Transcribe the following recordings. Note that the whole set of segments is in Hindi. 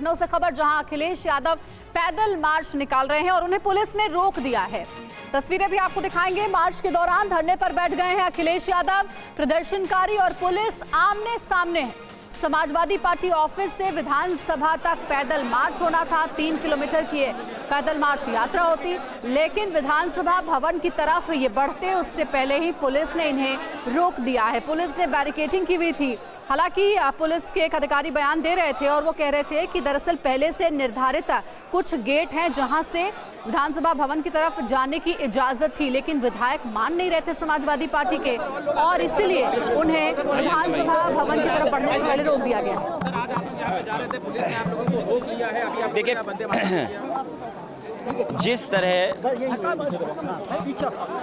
लखनऊ से खबर, जहां अखिलेश यादव पैदल मार्च निकाल रहे हैं और उन्हें पुलिस ने रोक दिया है। तस्वीरें भी आपको दिखाएंगे। मार्च के दौरान धरने पर बैठ गए हैं अखिलेश यादव। प्रदर्शनकारी और पुलिस आमने सामने है। समाजवादी पार्टी ऑफिस से विधानसभा तक पैदल मार्च होना था। 3 किलोमीटर की पैदल मार्च यात्रा होती, लेकिन विधानसभा भवन की तरफ ये बढ़ते उससे पहले ही पुलिस ने इन्हें रोक दिया है। पुलिस ने बैरिकेडिंग की हुई थी। हालांकि पुलिस के एक अधिकारी बयान दे रहे थे और वो कह रहे थे कि दरअसल पहले से निर्धारित कुछ गेट हैं जहां से विधानसभा भवन की तरफ जाने की इजाजत थी, लेकिन विधायक मान नहीं रहे थे समाजवादी पार्टी के, और इसीलिए उन्हें विधानसभा भवन की तरफ बढ़ने से पहले रोक दिया गया। देखिए, जिस तरह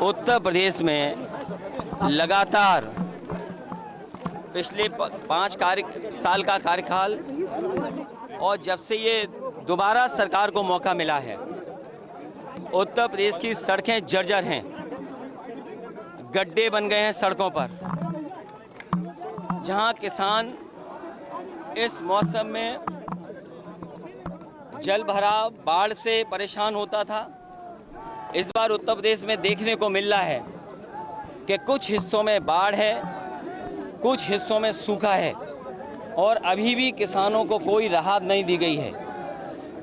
उत्तर प्रदेश में लगातार पिछले 5 साल का कार्यकाल और जब से ये दोबारा सरकार को मौका मिला है, उत्तर प्रदेश की सड़कें जर्जर हैं, गड्ढे बन गए हैं सड़कों पर। जहां किसान इस मौसम में जल भराव, बाढ़ से परेशान होता था, इस बार उत्तर प्रदेश में देखने को मिल रहा है कि कुछ हिस्सों में बाढ़ है, कुछ हिस्सों में सूखा है और अभी भी किसानों को कोई राहत नहीं दी गई है।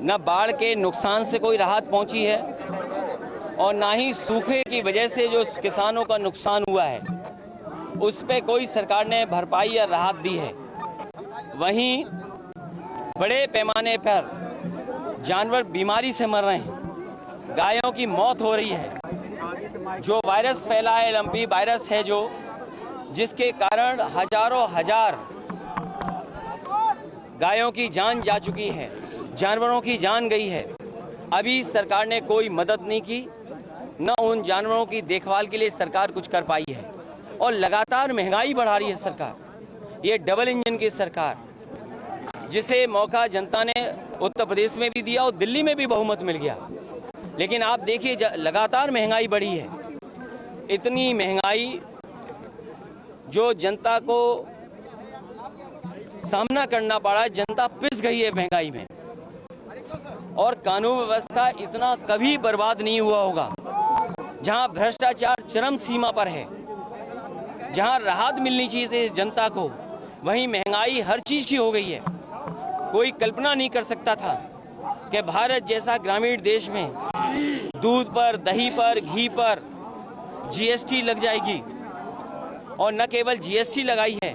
न बाढ़ के नुकसान से कोई राहत पहुंची है और ना ही सूखे की वजह से जो किसानों का नुकसान हुआ है उस पे कोई सरकार ने भरपाई या राहत दी है। वहीं बड़े पैमाने पर जानवर बीमारी से मर रहे हैं, गायों की मौत हो रही है। जो वायरस फैला है, लंपी वायरस है जो, जिसके कारण हजारों हजार गायों की जान जा चुकी है, जानवरों की जान गई है। अभी सरकार ने कोई मदद नहीं की, न उन जानवरों की देखभाल के लिए सरकार कुछ कर पाई है और लगातार महंगाई बढ़ा रही है सरकार। ये डबल इंजन की सरकार, जिसे मौका जनता ने उत्तर प्रदेश में भी दिया और दिल्ली में भी बहुमत मिल गया, लेकिन आप देखिए लगातार महंगाई बढ़ी है। इतनी महंगाई जो जनता को सामना करना पड़ा है, जनता पिस गई है महंगाई में। और कानून व्यवस्था इतना कभी बर्बाद नहीं हुआ होगा। जहां भ्रष्टाचार चरम सीमा पर है, जहां राहत मिलनी चाहिए जनता को, वहीं महंगाई हर चीज की हो गई है। कोई कल्पना नहीं कर सकता था कि भारत जैसा ग्रामीण देश में दूध पर, दही पर, घी पर जीएसटी लग जाएगी। और न केवल जीएसटी लगाई है,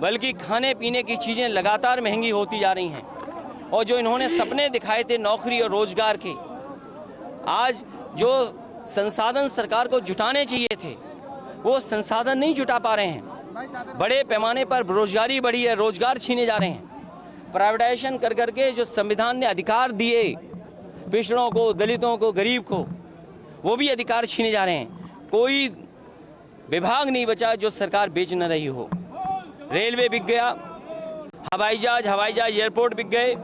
बल्कि खाने पीने की चीजें लगातार महंगी होती जा रही हैं। और जो इन्होंने सपने दिखाए थे नौकरी और रोजगार के, आज जो संसाधन सरकार को जुटाने चाहिए थे वो संसाधन नहीं जुटा पा रहे हैं। बड़े पैमाने पर बेरोजगारी बढ़ी है, रोजगार छीने जा रहे हैं। प्राइवेटाइजेशन कर करके जो संविधान ने अधिकार दिए पिछड़ों को, दलितों को, गरीब को, वो भी अधिकार छीने जा रहे हैं। कोई विभाग नहीं बचा जो सरकार बेच न रही हो। रेलवे बिक गया, हवाई जहाज एयरपोर्ट बिक गए।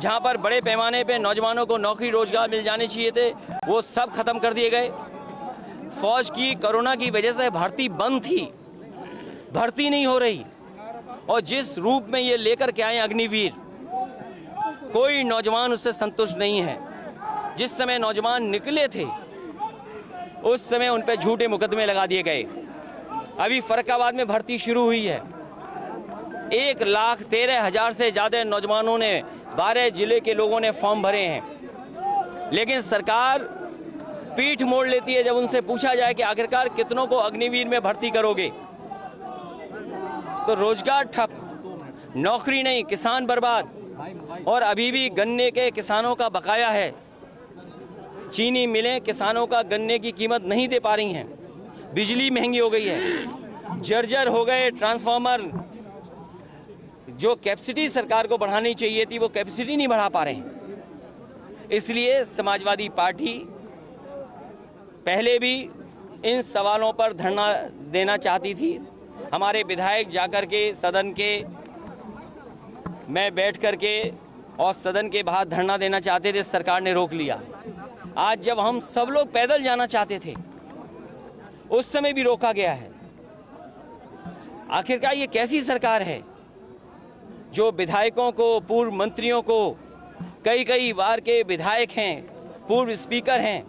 जहां पर बड़े पैमाने पे नौजवानों को नौकरी रोजगार मिल जाने चाहिए थे, वो सब खत्म कर दिए गए। फौज की कोरोना की वजह से भर्ती बंद थी, भर्ती नहीं हो रही। और जिस रूप में ये लेकर के आए अग्निवीर, कोई नौजवान उससे संतुष्ट नहीं है। जिस समय नौजवान निकले थे उस समय उन पे झूठे मुकदमे लगा दिए गए। अभी फर्रुखाबाद में भर्ती शुरू हुई है। 1,13,000 से ज्यादा नौजवानों ने, 12 जिले के लोगों ने फॉर्म भरे हैं। लेकिन सरकार पीठ मोड़ लेती है जब उनसे पूछा जाए कि आखिरकार कितनों को अग्निवीर में भर्ती करोगे। तो रोजगार ठप, नौकरी नहीं, किसान बर्बाद। और अभी भी गन्ने के किसानों का बकाया है। चीनी मिलें किसानों का गन्ने की कीमत नहीं दे पा रही हैं। बिजली महंगी हो गई है, जर्जर हो गए ट्रांसफार्मर। जो कैपेसिटी सरकार को बढ़ानी चाहिए थी वो कैपेसिटी नहीं बढ़ा पा रहे हैं। इसलिए समाजवादी पार्टी पहले भी इन सवालों पर धरना देना चाहती थी। हमारे विधायक जाकर के सदन के में बैठ करके और सदन के बाहर धरना देना चाहते थे, सरकार ने रोक लिया। आज जब हम सब लोग पैदल जाना चाहते थे उस समय भी रोका गया है। आखिरकार ये कैसी सरकार है जो विधायकों को, पूर्व मंत्रियों को, कई बार के विधायक हैं, पूर्व स्पीकर हैं,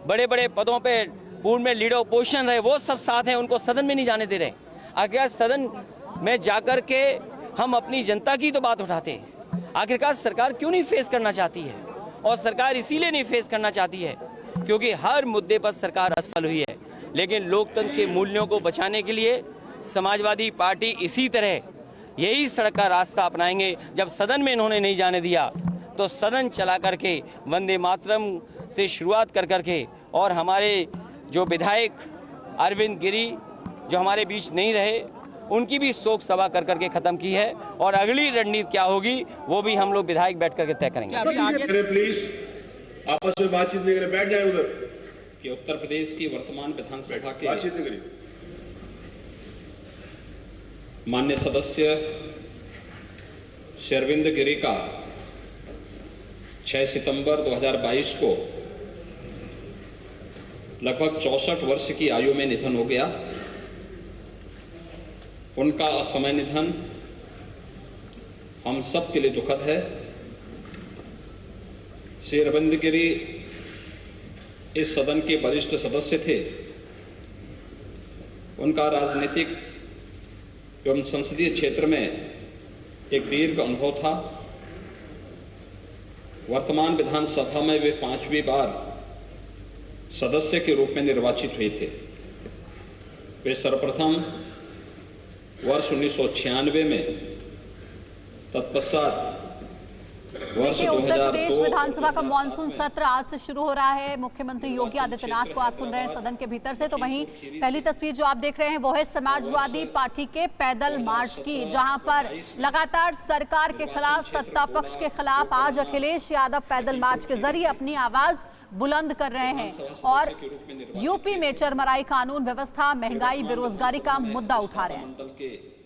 बड़े बड़े पदों पे पूर्व में लीडर ऑपोजिशन रहे, वो सब साथ हैं, उनको सदन में नहीं जाने दे रहे। आखिरकार सदन में जाकर के हम अपनी जनता की तो बात उठाते हैं। आखिरकार सरकार क्यों नहीं फेस करना चाहती है? और सरकार इसीलिए नहीं फेस करना चाहती है क्योंकि हर मुद्दे पर सरकार असफल हुई है। लेकिन लोकतंत्र के मूल्यों को बचाने के लिए समाजवादी पार्टी इसी तरह यही सड़क का रास्ता अपनाएंगे। जब सदन में इन्होंने नहीं जाने दिया तो सदन चला करके वंदे मातरम से शुरुआत कर करके और हमारे जो विधायक अरविंद गिरी जो हमारे बीच नहीं रहे, उनकी भी शोक सभा कर करके खत्म की है। और अगली रणनीति क्या होगी वो भी हम लोग विधायक बैठ करके तय करेंगे। प्लीज आपस में बातचीत नहीं करें, बैठ जाए उधर। कि उत्तर प्रदेश की वर्तमान विधानसभा के बातचीत नहीं करें। माननीय सदस्य श्री अरविंद गिरी का 6 सितंबर 2022 को लगभग 64 वर्ष की आयु में निधन हो गया। उनका असमय निधन हम सब के लिए दुखद है। श्री अरविंद गिरी इस सदन के वरिष्ठ सदस्य थे। उनका राजनीतिक एवं संसदीय क्षेत्र में एक दीर्घ अनुभव था। वर्तमान विधानसभा में वे 5वीं बार सदस्य के रूप में निर्वाचित हुए थे। वे सर्वप्रथम वर्ष 1996 में, तत्पश्चात देखिए, उत्तर प्रदेश विधानसभा का मॉनसून सत्र आज से शुरू हो रहा है। मुख्यमंत्री योगी आदित्यनाथ को आप सुन रहे हैं सदन के भीतर से। तो वहीं पहली तस्वीर जो आप देख रहे हैं वो है समाजवादी पार्टी के पैदल मार्च की, जहां पर लगातार सरकार के खिलाफ, सत्ता पक्ष के खिलाफ आज अखिलेश यादव पैदल मार्च के जरिए अपनी आवाज बुलंद कर रहे हैं और यूपी में चरमराई कानून व्यवस्था, महंगाई, बेरोजगारी का मुद्दा उठा रहे हैं।